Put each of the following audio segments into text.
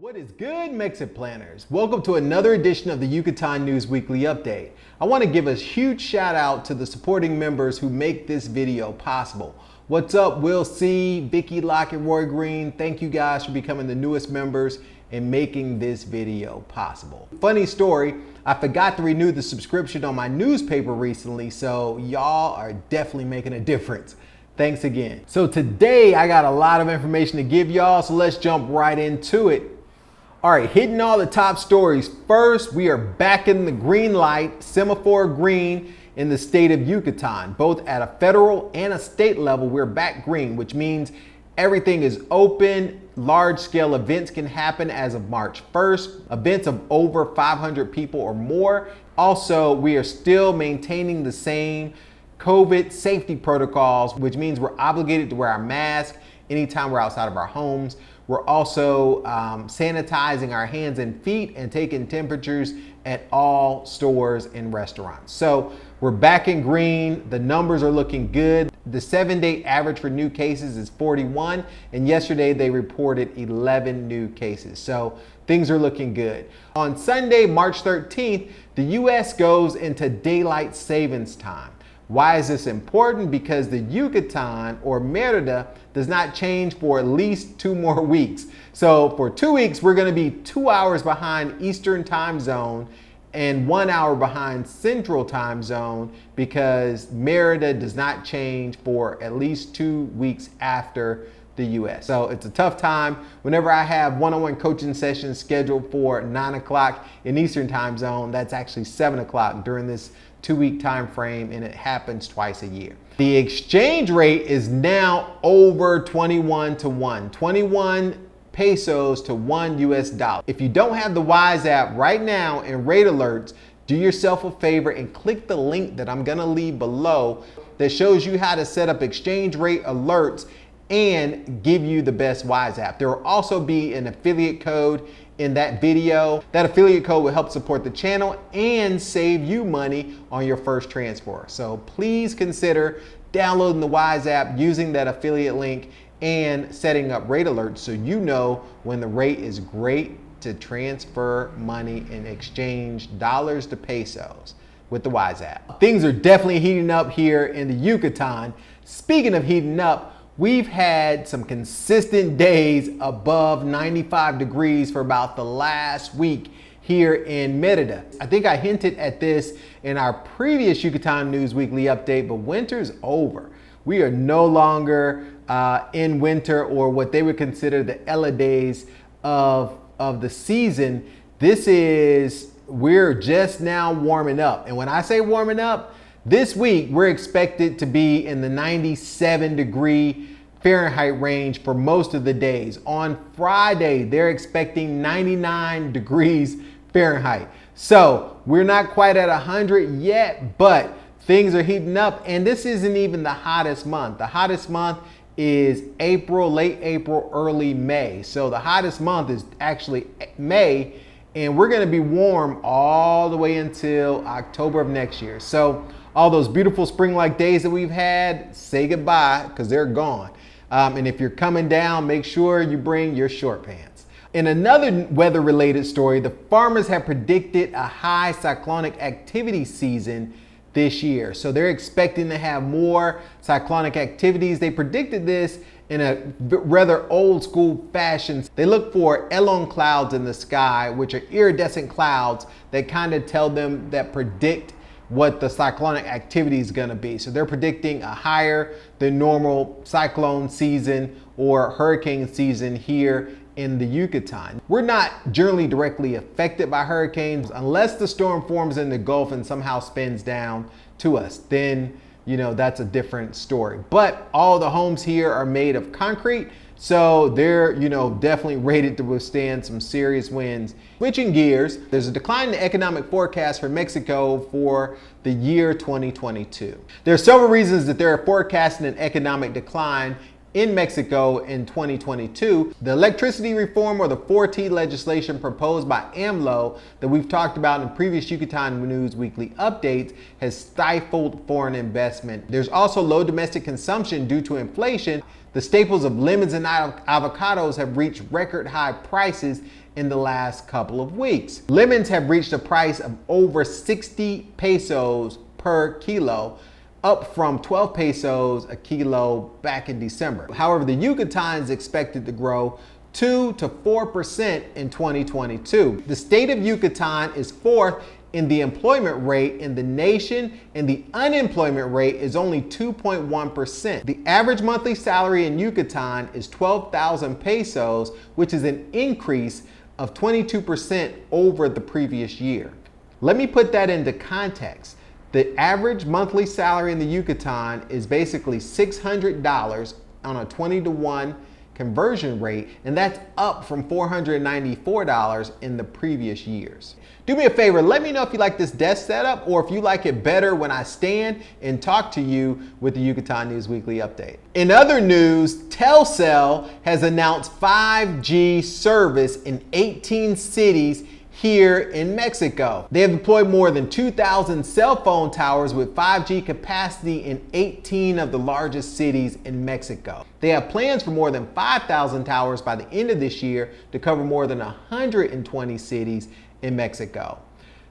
What is good, MexitPlanners? Welcome to another edition of the Yucatan News Weekly Update. I want to give a huge shout out to the supporting members who make this video possible. What's up, Will C, Vicky Lockett, Roy Green? Thank you guys for becoming the newest members and making this video possible. Funny story, I forgot to renew the subscription on my newspaper recently, so y'all are definitely making a difference. Thanks again. So today I got a lot of information to give y'all, so let's jump right into it. All right, hitting all the top stories. First, we are back in the green light, semaphore green in the state of Yucatan. Both at a federal and a state level, we're back green, which means everything is open. Large-scale events can happen as of March 1st, events of over 500 people or more. Also, we are still maintaining the same COVID safety protocols, which means we're obligated to wear our mask anytime we're outside of our homes. We're also sanitizing our hands and feet and taking temperatures at all stores and restaurants. So we're back in green. The numbers are looking good. The 7-day average for new cases is 41, and yesterday they reported 11 new cases. So things are looking good. On Sunday, March 13th, the US goes into daylight savings time. Why is this important? Because the Yucatan or Merida does not change for at least 2 more weeks. So for 2 weeks, we're gonna be 2 hours behind Eastern time zone and 1 hour behind Central time zone because Merida does not change for at least 2 weeks after the US. So it's a tough time. Whenever I have one-on-one coaching sessions scheduled for 9 o'clock in Eastern time zone, that's actually 7 o'clock during this 2-week time frame, and it happens twice a year. The exchange rate is now over 21 to 1, 21 pesos to 1 US dollar. If you don't have the Wise app right now and rate alerts, do yourself a favor and click the link that I'm gonna leave below that shows you how to set up exchange rate alerts and give you the best Wise app. There will also be an affiliate code in that video. That affiliate code will help support the channel and save you money on your first transfer. So please consider downloading the Wise app, using that affiliate link, and setting up rate alerts so you know when the rate is great to transfer money and exchange dollars to pesos with the Wise app. Things are definitely heating up here in the Yucatan. Speaking of heating up, we've had some consistent days above 95 degrees for about the last week here in Merida. I think I hinted at this in our previous Yucatan News Weekly update, but winter's over. We are no longer in winter or what they would consider the Ella days of the season. We're just now warming up. And when I say warming up, this week, we're expected to be in the 97 degree Fahrenheit range for most of the days. On Friday, they're expecting 99 degrees Fahrenheit. So we're not quite at 100 yet, but things are heating up, and this isn't even the hottest month. The hottest month is April, late April, early May. So the hottest month is actually May, and we're gonna be warm all the way until October of next year. So all those beautiful spring-like days that we've had, say goodbye, because they're gone. And if you're coming down, make sure you bring your short pants. In another weather-related story, the farmers have predicted a high cyclonic activity season this year. So they're expecting to have more cyclonic activities. They predicted this in a rather old school fashion. They look for elon clouds in the sky, which are iridescent clouds that kind of tell them, that predict what the cyclonic activity is going to be. So they're predicting a higher than normal cyclone season or hurricane season here in the Yucatan. We're not generally directly affected by hurricanes unless the storm forms in the Gulf and somehow spins down to us. Then, that's a different story. But all the homes here are made of concrete, so they're, definitely rated to withstand some serious winds. Switching gears, there's a decline in the economic forecast for Mexico for the year 2022. There are several reasons that they're forecasting an economic decline in Mexico in 2022. The electricity reform, or the 4T legislation proposed by AMLO that we've talked about in previous Yucatan News Weekly updates, has stifled foreign investment. There's also low domestic consumption due to inflation. The staples of lemons and avocados have reached record high prices, in the last couple of weeks. Lemons have reached a price of over 60 pesos per kilo, up from 12 pesos a kilo back in December. However, the Yucatan is expected to grow 2 to 4% in 2022. The state of Yucatan is fourth in the employment rate in the nation, and the unemployment rate is only 2.1%. The average monthly salary in Yucatan is 12,000 pesos, which is an increase of 22% over the previous year. Let me put that into context. The average monthly salary in the Yucatan is basically $600 on a 20-to-1 conversion rate, and that's up from $494 in the previous years. Do me a favor, let me know if you like this desk setup or if you like it better when I stand and talk to you with the Yucatan News Weekly update. In other news, Telcel has announced 5G service in 18 cities here in Mexico. They have deployed more than 2,000 cell phone towers with 5G capacity in 18 of the largest cities in Mexico. They have plans for more than 5,000 towers by the end of this year to cover more than 120 cities in Mexico.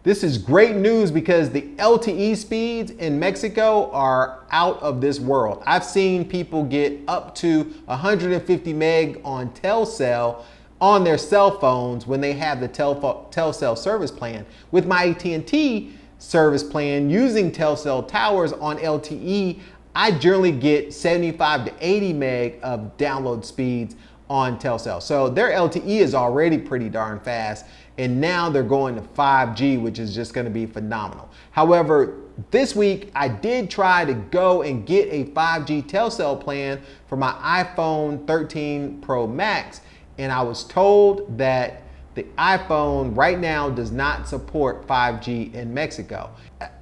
This is great news because the LTE speeds in Mexico are out of this world. I've seen people get up to 150 meg on Telcel on their cell phones when they have the Telcel service plan. With my AT&T service plan using Telcel towers on LTE, I generally get 75 to 80 meg of download speeds on Telcel. So their LTE is already pretty darn fast, and now they're going to 5G, which is just gonna be phenomenal. However, this week I did try to go and get a 5G Telcel plan for my iPhone 13 Pro Max, and I was told that the iPhone right now does not support 5G in Mexico.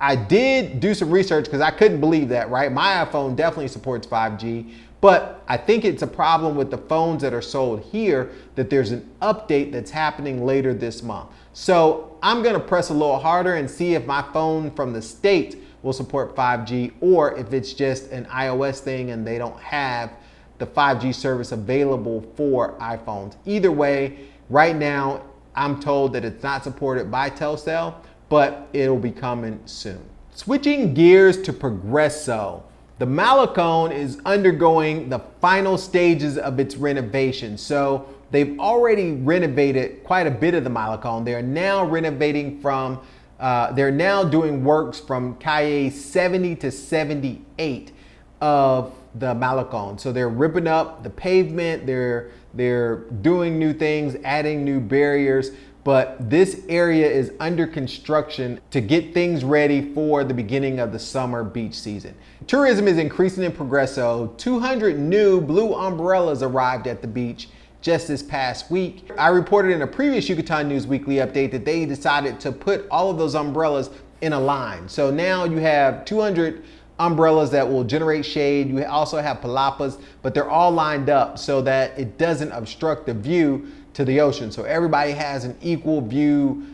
I did do some research because I couldn't believe that, right? My iPhone definitely supports 5G, but I think it's a problem with the phones that are sold here that there's an update that's happening later this month. So I'm gonna press a little harder and see if my phone from the States will support 5G, or if it's just an iOS thing and they don't have the 5G service available for iPhones. Either way, right now, I'm told that it's not supported by Telcel, but it'll be coming soon. Switching gears to Progreso. The Malecón is undergoing the final stages of its renovation. So they've already renovated quite a bit of the Malecón. They are now renovating from, they're now doing works from calle 70 to 78 of the Malecón. So they're ripping up the pavement, they're doing new things, adding new barriers, but this area is under construction to get things ready for the beginning of the summer beach season. Tourism is increasing in Progreso. 200 new blue umbrellas arrived at the beach just this past week. I reported in a previous Yucatan News Weekly update that they decided to put all of those umbrellas in a line. So now you have 200 umbrellas that will generate shade. You also have palapas, but they're all lined up so that it doesn't obstruct the view to the ocean. So everybody has an equal view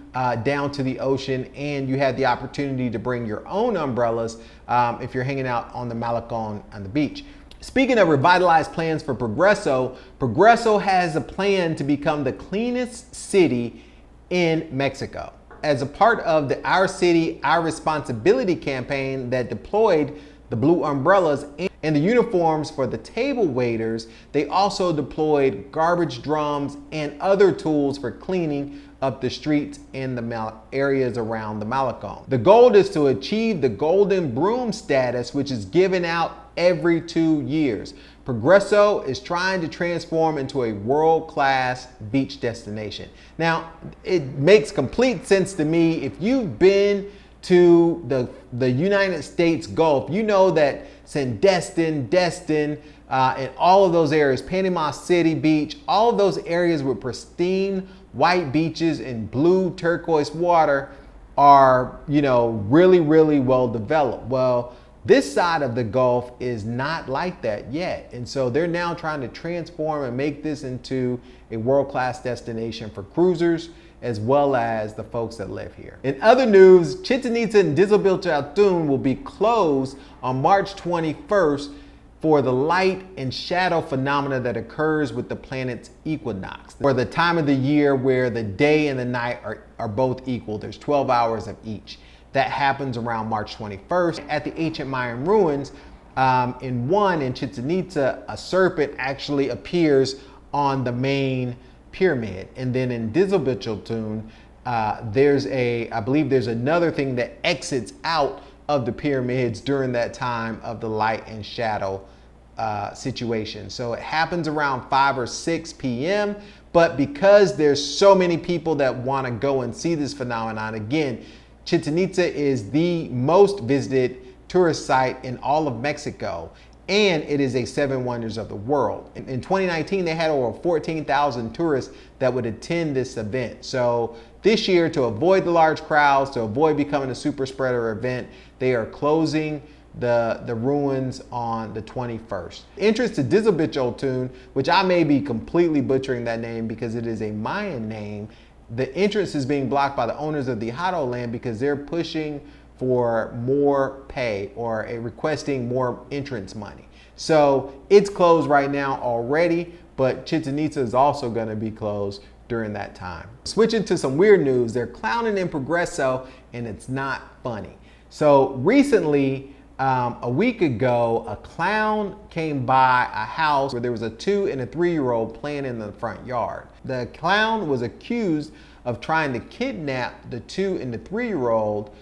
down to the ocean, and you have the opportunity to bring your own umbrellas if you're hanging out on the Malecón on the beach. Speaking of revitalized plans for Progreso, Progreso has a plan to become the cleanest city in Mexico. As a part of the Our City, Our Responsibility campaign that deployed the blue umbrellas and the uniforms for the table waiters, they also deployed garbage drums and other tools for cleaning up the streets in the areas around the Malecón. The goal is to achieve the Golden Broom status, which is given out every 2 years. Progreso is trying to transform into a world-class beach destination. Now, it makes complete sense to me. If you've been to the United States Gulf, you know that San Destin, and all of those areas, Panama City Beach, all of those areas with pristine white beaches and blue turquoise water are, you know, really, really well developed. Well, this side of the Gulf is not like that yet. And so they're now trying to transform and make this into a world-class destination for cruisers as well as the folks that live here. In other news, Chichen and Dzibilchatun will be closed on March 21st for the light and shadow phenomena that occurs with the planet's equinox, or the time of the year where the day and the night are both equal. There's 12 hours of each. That happens around March 21st. At the ancient Mayan ruins, in Chichen Itza, a serpent actually appears on the main pyramid. And then in Dzibilchatun, I believe there's another thing that exits out of the pyramids during that time of the light and shadow situation. So it happens around 5 or 6 p.m. But because there's so many people that want to go and see this phenomenon, again, Chichen Itza is the most visited tourist site in all of Mexico, and it is a 7 wonders of the world. In 2019, they had over 14,000 tourists that would attend this event. So this year, to avoid the large crowds, to avoid becoming a super spreader event, they are closing the ruins on the 21st. Entrance to Dzibilchatun, which I may be completely butchering that name because it is a Mayan name, the entrance is being blocked by the owners of the Shoutout land because they're pushing for more pay or requesting more entrance money. So it's closed right now already, but Chichen Itza is also going to be closed during that time. Switching to some weird news, they're clowning in Progreso and it's not funny. So recently, a week ago, a clown came by a house where there was a 2- and 3-year-old playing in the front yard. The clown was accused of trying to kidnap the 2- and 3-year-old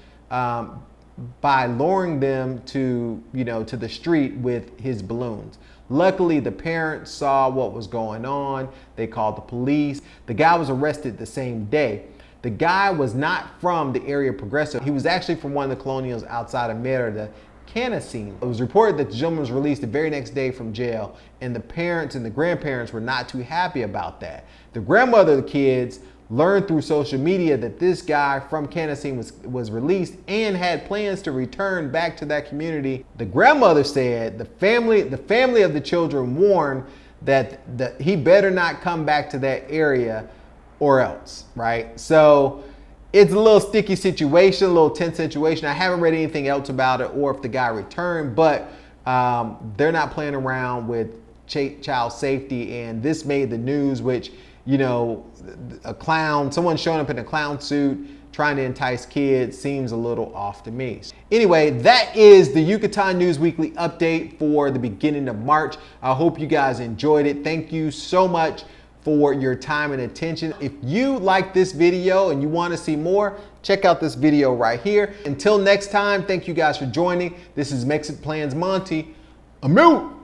by luring them to the street with his balloons. Luckily, the parents saw what was going on. They called the police. The guy was arrested the same day. The guy was not from the area of Progreso. He was actually from one of the colonials outside of Merida Mexico. It was reported that the gentleman was released the very next day from jail, and the parents and the grandparents were not too happy about that. The grandmother of the kids learned through social media that this guy from Chichen was released and had plans to return back to that community. The grandmother said the family of the children warned that he better not come back to that area or else, right? So it's a little sticky situation, a little tense situation. I haven't read anything else about it or if the guy returned, but they're not playing around with child safety, and this made the news, which, a clown, someone showing up in a clown suit trying to entice kids seems a little off to me. Anyway, that is the Yucatan News Weekly update for the beginning of March. I hope you guys enjoyed it. Thank you so much for your time and attention. If you like this video and you want to see more, check out this video right here. Until next time, thank you guys for joining. This is MexitPlans Monty. I'm out.